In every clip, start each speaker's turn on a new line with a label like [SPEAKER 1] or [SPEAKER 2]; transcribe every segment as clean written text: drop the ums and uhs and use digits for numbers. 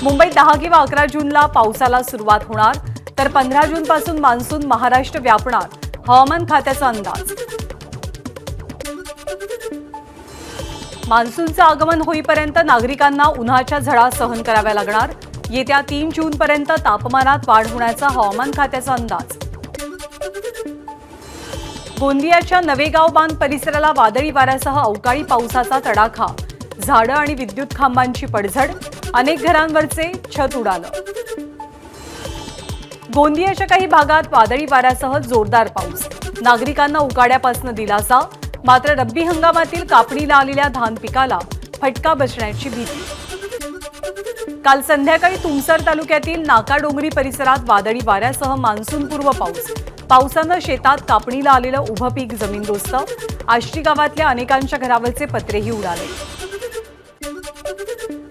[SPEAKER 1] मुंबईत 10 किंवा 11 जूनला पावसाला सुरुवात होणार, तर 15 जूनपासून मान्सून महाराष्ट्र व्यापणार, हवामान खात्याचा अंदाज. मान्सूनचं आगमन होईपर्यंत नागरिकांना उन्हाच्या झळा सहन कराव्या लागणार. येत्या 3 जूनपर्यंत तापमानात वाढ होण्याचा हवामान खात्याचा अंदाज. गोंदियाच्या नवेगाव बांध परिसराला वादळी वाऱ्यासह अवकाळी पावसाचा तडाखा. झाडं आणि विद्युत खांबांची पडझड, अनेक घरांवरचे छत उडालं. गोंदियाच्या काही भागात वादळी वाऱ्यासह जोरदार पाऊस. नागरिकांना उकाड्यापासून दिलासा, मात्र रब्बी हंगामातील कापणीला आलेल्या धान पिकाला फटका बसण्याची भीती. काल संध्याकाळी तुमसर तालुक्यातील नाकाडोंगरी परिसरात वादळी वाऱ्यासह मान्सूनपूर्व पाऊस. पावसानं शेतात कापणीला आलेलं उभं पीक जमीनदोस्त. आष्टी गावातल्या अनेकांच्या घरावरचे पत्रेही उडाले.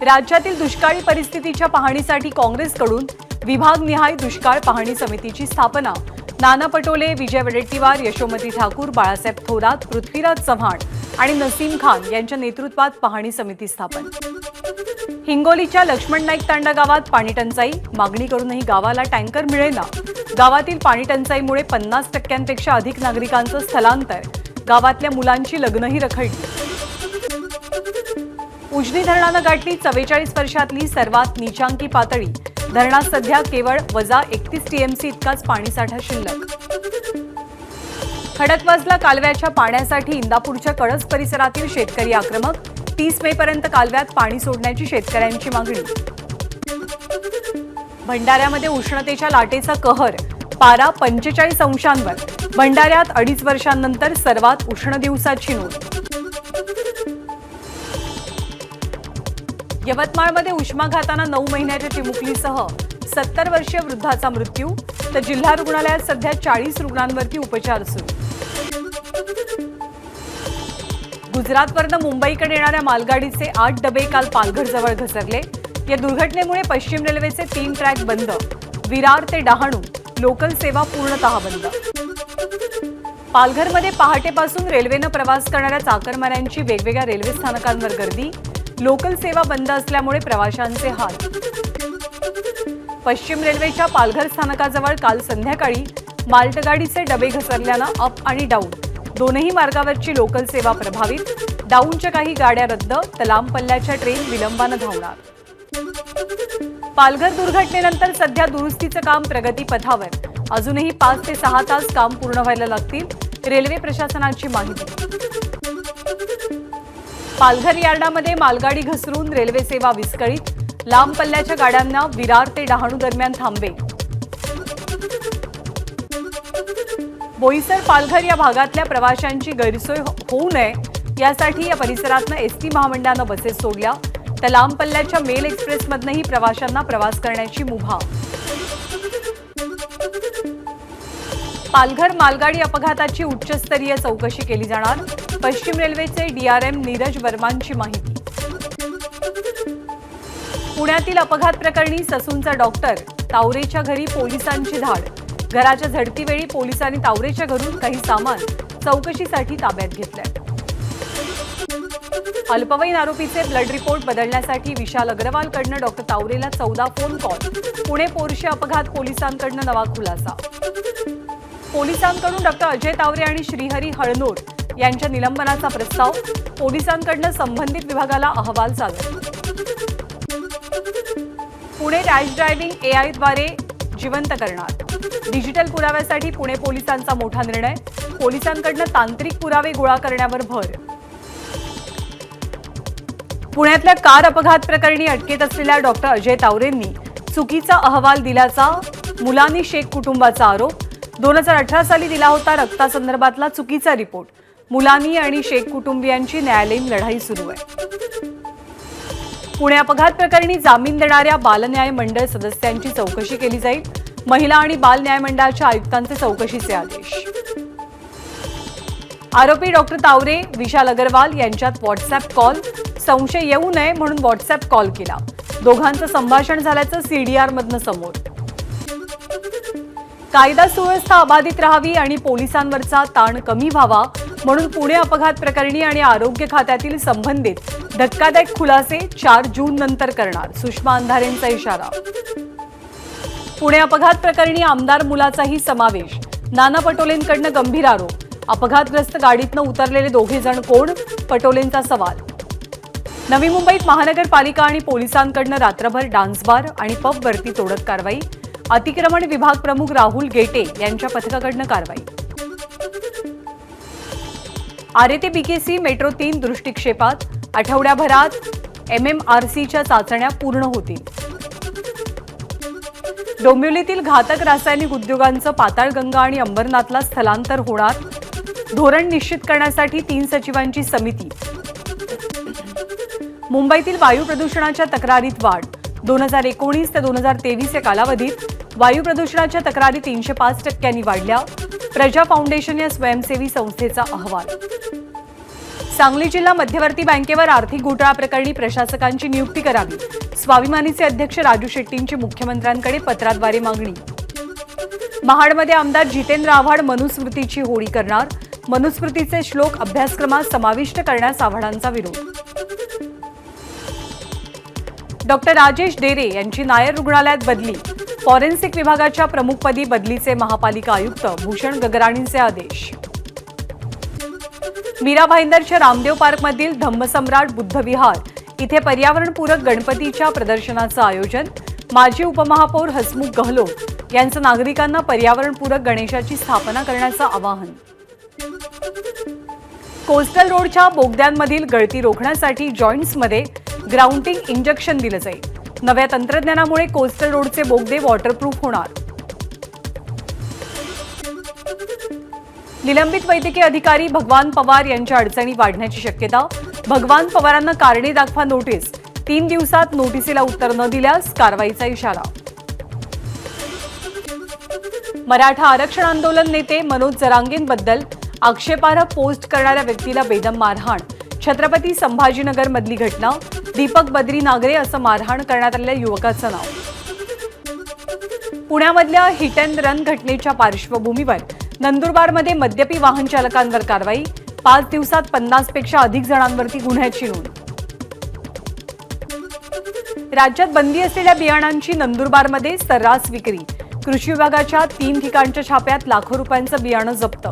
[SPEAKER 1] राज्यातील दुष्काळी परिस्थितीच्या पाहणीसाठी काँग्रेसकडून विभागनिहाय दुष्काळ पाहणी समितीची स्थापना. नाना पटोले, विजय वडेट्टीवार, यशोमती ठाकूर, बाळासाहेब थोरात, पृथ्वीराज चव्हाण आणि नसीम खान यांच्या नेतृत्वात पाहणी समिती स्थापन. हिंगोलीच्या लक्ष्मण नाईक तांडा गावात पाणी टंचाई. मागणी करूनही गावाला टँकर मिळेना. गावातील पाणी टंचाईमुळे 50% अधिक नागरिकांचं स्थलांतर. गावातल्या मुलांची लग्नही रखडली. उजनी धरणानं गाठली 44 वर्षातली सर्वात नीचांकी पातळी. धरणात सध्या केवळ -31 टीएमसी इतकाच पाणीसाठा शिल्लक. खडकवासला कालव्याच्या पाण्यासाठी इंदापूरच्या कळस परिसरातील शेतकरी आक्रमक. 30 मेपर्यंत कालव्यात पाणी सोडण्याची शेतकऱ्यांची मागणी. भंडाऱ्यामध्ये उष्णतेच्या लाटेचा कहर. पारा 45 अंशांवर. भंडाऱ्यात 2.5 वर्षांनंतर सर्वात उष्ण दिवसाची नोंद. यवतमाळमध्ये उष्माघातानं 9 महिन्याच्या चिमुकलीसह 70 वर्षीय वृद्धाचा मृत्यू. तर जिल्हा रुग्णालयात सध्या 40 रुग्णांवरती उपचार सुरू. गुजरातवरनं मुंबईकडे येणाऱ्या मालगाडीचे 8 डबे काल पालघरजवळ घसरले. या दुर्घटनेमुळे पश्चिम रेल्वेचे 3 ट्रॅक बंद. विरार ते डहाणू लोकल सेवा पूर्णतः बंद. पालघरमध्ये पहाटेपासून रेल्वेनं प्रवास करणाऱ्या चाकरमान्यांची वेगवेगळ्या रेल्वे स्थानकांवर गर्दी. लोकल सेवा बंद असल्यामुळे प्रवाशांचे हाल. पश्चिम रेल्वेच्या पालघर स्थानकाजवळ काल संध्याकाळी मालगाडीचे डबे घसरल्यानं अप आणि डाऊन दोनही मार्गावरची लोकल सेवा प्रभावित. डाऊनच्या काही गाड्या रद्द, तर लांब पल्ल्याच्या ट्रेन विलंबानं धावणार. पालघर दुर्घटनेनंतर सध्या दुरुस्तीचं काम प्रगतीपथावर. अजूनही 5 ते 6 तास काम पूर्ण व्हायला लागतील. रेल्वे प्रशासनाची माहिती. पालघर यार्डामध्ये मालगाडी घसरून रेल्वे सेवा विस्कळीत. लांब पल्ल्याच्या गाड्यांना विरार ते डहाणू दरम्यान थांबे. बोईसर पालघर या भागातल्या प्रवाशांची गैरसोय होऊ नये यासाठी या परिसरातनं एसटी महामंडळानं बसेस सोडल्या. तर लांब पल्ल्याच्या मेल एक्सप्रेसमधनंही प्रवाशांना प्रवास करण्याची मुभा. पालघर मालगाडी अपघाताची उच्चस्तरीय चौकशी केली जाणार. पश्चिम रेल्वेचे डीआरएम नीरज वर्मांची माहिती. पुण्यातील अपघात प्रकरणी ससूनचा डॉक्टर. तावरेच्या घरी पोलिसांची धाड. घराच्या झडतीवेळी पोलिसांनी तावरेच्या घरून काही सामान चौकशीसाठी ताब्यात घेतलंय. अल्पवयीन आरोपीचे ब्लड रिपोर्ट बदलण्यासाठी विशाल अग्रवालकडनं डॉक्टर तावरेला 14 फोन कॉल. पुणे पोर्शे अपघात पोलिसांकडनं नवा खुलासा. पोलिसांकडून डॉक्टर अजय तावरे आणि श्रीहरी हळनोर यांच्या निलंबनाचा प्रस्ताव. पोलिसांकडनं संबंधित विभागाला अहवाल सादर. पुणे रॅश ड्रायव्हिंग एआयद्वारे जिवंत करणार. डिजिटल पुराव्यासाठी पुणे पोलिसांचा मोठा निर्णय. पोलिसांकडनं तांत्रिक पुरावे गोळा करण्यावर भर. पुण्यातल्या कार अपघात प्रकरणी अटकेत असलेल्या डॉक्टर अजय तावरेंनी चुकीचा अहवाल दिल्याचा मुलानी शेख कुटुंबाचा आरोप. 2018 साली दिला होता रक्तासंदर्भातला चुकीचा रिपोर्ट. मुलानी आणि शेख कुटुंबियांची न्यायालयीन लढाई सुरू आहे. पुणे अपघात प्रकरणी जामीन देणाऱ्या बाल न्याय मंडळ सदस्यांची चौकशी केली जाईल. महिला आणि बाल न्याय मंडळाच्या आयुक्तांचे चौकशीचे आदेश. आरोपी डॉक्टर तावरे, विशाल अग्रवाल यांच्यात व्हॉट्सअप कॉल. संशय येऊ नये म्हणून व्हॉट्सअप कॉल केला. दोघांचं संभाषण झाल्याचं सीडीआरमधनं समोर. कायदा सुव्यवस्था अबाधित राहावी आणि पोलिसांवरचा ताण कमी व्हावा म्हणून पुणे अपघात प्रकरणी आणि आरोग्य खात्यातील संबंधित धक्कादायक खुलासे 4 जून नंतर करणार, सुषमा अंधारेंचा इशारा. पुणे अपघात प्रकरणी आमदार मुलाचाही समावेश, नाना पटोलेंकडनं गंभीर आरोप. अपघातग्रस्त गाडीतनं उतरलेले दोघे जण कोण, पटोलेंचा सवाल. नवी मुंबईत महानगरपालिका आणि पोलिसांकडनं रात्रभर डान्स बार आणि पबवरती तोडक कारवाई. अतिक्रमण विभाग प्रमुख राहुल गेटे यांच्या पथकाकडनं कारवाई. आरे ते बीकेसी मेट्रो 3 दृष्टिक्षेपात, आठवड्याभरात MMRCच्या चाचण्या पूर्ण होतील. डोंबिवलीतील घातक रासायनिक उद्योगांचं पाताळगंगा आणि अंबरनाथला स्थलांतर होणार, धोरण निश्चित करण्यासाठी 3 सचिवांची समिती. मुंबईतील वायू प्रदूषणाच्या तक्रारीत वाढ, 2019 ते 2023 या कालावधीत वायू प्रदूषणाच्या तक्रारी 305% वाढल्या. प्रजा फाउंडेशन या स्वयंसेवी संस्थेचा अहवाल. सांगली जिल्हा मध्यवर्ती बँकेवर आर्थिक घोटाळा प्रकरणी प्रशासकांची नियुक्ती करावी, स्वाभिमानीचे अध्यक्ष राजू शेट्टींची मुख्यमंत्र्यांकडे पत्राद्वारे मागणी. महाडमध्ये आमदार जितेंद्र आव्हाड मनुस्मृतीची होळी करणार, मनुस्मृतीचे श्लोक अभ्यासक्रमात समाविष्ट करण्यास आव्हाडांचा विरोध. डॉक्टर राजेश डेरे यांची नायर रुग्णालयात बदली, फॉरेन्सिक विभागाच्या प्रमुखपदी बदलीचे महापालिका आयुक्त भूषण गगराणींचे आदेश. मीरा भाईंदरच्या रामदेव पार्कमधील धम्मसम्राट बुद्धविहार इथे पर्यावरणपूरक गणपतीच्या प्रदर्शनाचं आयोजन. माजी उपमहापौर हसमुख गहलोत यांचं नागरिकांना पर्यावरणपूरक गणेशाची स्थापना करण्याचं आवाहन. कोस्टल रोडच्या बोगद्यांमधील गळती रोखण्यासाठी जॉईंट्समध्ये ग्राउंटिंग इंजेक्शन दिलं जाईल. नव्या तंत्रज्ञानामुळे कोस्टल रोडचे बोगदे वॉटरप्रूफ होणार. निलंबित वैद्यकीय अधिकारी भगवान पवार यांच्या अडचणी वाढण्याची शक्यता. भगवान पवारांना कारणे दाखवा नोटीस, 3 दिवसात नोटिसीला उत्तर न दिल्यास कारवाईचा इशारा. मराठा आरक्षण आंदोलन नेते मनोज जरांगेंबद्दल आक्षेपार्ह पोस्ट करणाऱ्या व्यक्तीला बेदम मारहाण. छत्रपती संभाजीनगर मधली घटना. दीपक बद्री नागरे असं मारहाण करण्यात आलेल्या युवकाचं नाव. पुण्यामधल्या हिट अँड रन घटनेच्या पार्श्वभूमीवर नंदुरबारमध्ये मद्यपी वाहन चालकांवर कारवाई. 5 दिवसात 50 पेक्षा अधिक जणांवरती गुन्ह्याची नोंद. राज्यात बंदी असलेल्या बियाणांची नंदुरबारमध्ये सर्रास विक्री. कृषी विभागाच्या 3 ठिकाणच्या छाप्यात लाखो रुपयांचं बियाणं जप्त.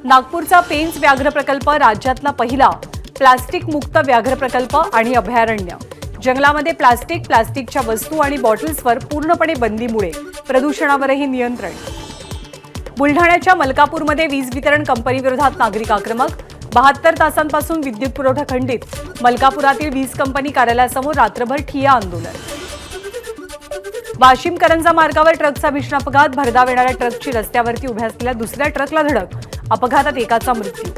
[SPEAKER 1] नागपूरचा पेंच व्याघ्र प्रकल्प राज्यातला पहिला प्लास्टिक मुक्त व्याघ्र प्रकल्प आणि अभयारण्य. जंगलामध्ये प्लास्टिकच्या वस्तू आणि बॉटल्सवर पूर्णपणे बंदीमुळे प्रदूषणावरही नियंत्रण. बुलढाण्याच्या मलकापूरमध्ये वीज वितरण कंपनीविरोधात नागरिक आक्रमक. 72 तासांपासून विद्युत पुरवठा खंडित. मलकापुरातील वीज कंपनी कार्यालयासमोर रात्रभर ठिय्या आंदोलन. वाशिम करंजा मार्गावर ट्रकचा भीषण अपघात. भरधाव येणाऱ्या ट्रकची रस्त्यावरती उभ्या असलेल्या दुसऱ्या ट्रकला धडक. अपघातात एकाचा मृत्यू.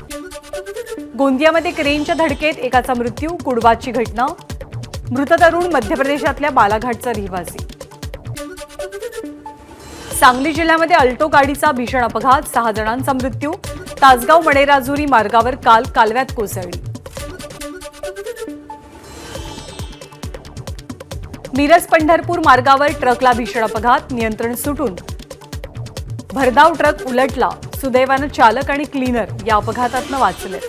[SPEAKER 1] गोंदियामध्ये क्रेनच्या धडकेत एकाचा मृत्यू. कुडवाची घटना. मृत तरुण मध्य प्रदेशातल्या बालाघाटचा रहिवासी. सांगली जिल्ह्यामध्ये अल्टो गाडीचा भीषण अपघात. 6 जणांचा मृत्यू. तासगाव मडेराजुरी मार्गावर काल कालव्यात कोसळली. मिरज पंढरपूर मार्गावर ट्रकला भीषण अपघात. नियंत्रण सुटून भरधाव ट्रक उलटला. सुदैवानं चालक आणि क्लीनर या अपघातातनं वाचले.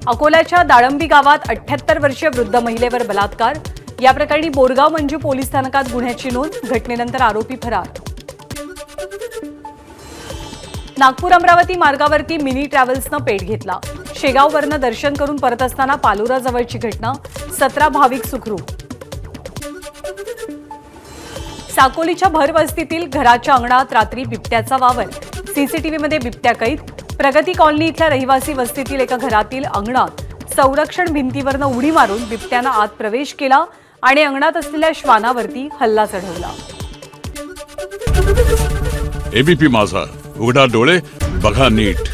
[SPEAKER 1] अकोल्याच्या दाळंबी गावात 78 वर्षीय वृद्ध महिलेवर बलात्कार. या प्रकरणी बोरगाव मंजू पोलीस स्थानकात गुन्ह्याची नोंद. घटनेनंतर आरोपी फरार. नागपूर अमरावती मार्गावरती मिनी ट्रॅव्हल्सनं पेट घेतला. शेगाववरनं दर्शन करून परत असताना पालोरा जवळची घटना. 17 भाविक सुखरूप. साकोलीच्या भरवस्तीतील घराच्या अंगणात रात्री बिबट्याचा वावर. सीसीटीव्हीमध्ये बिबट्या कैद. प्रगती कॉलनी इथल्या रहिवासी वस्तीतील एका घरातील अंगणात संरक्षण भिंतीवरनं उडी मारून बिबट्यानं आत प्रवेश केला आणि अंगणात असलेल्या श्वानावरती हल्ला चढवला.
[SPEAKER 2] एबीपी माझा, उघडा डोळे बघा नीट.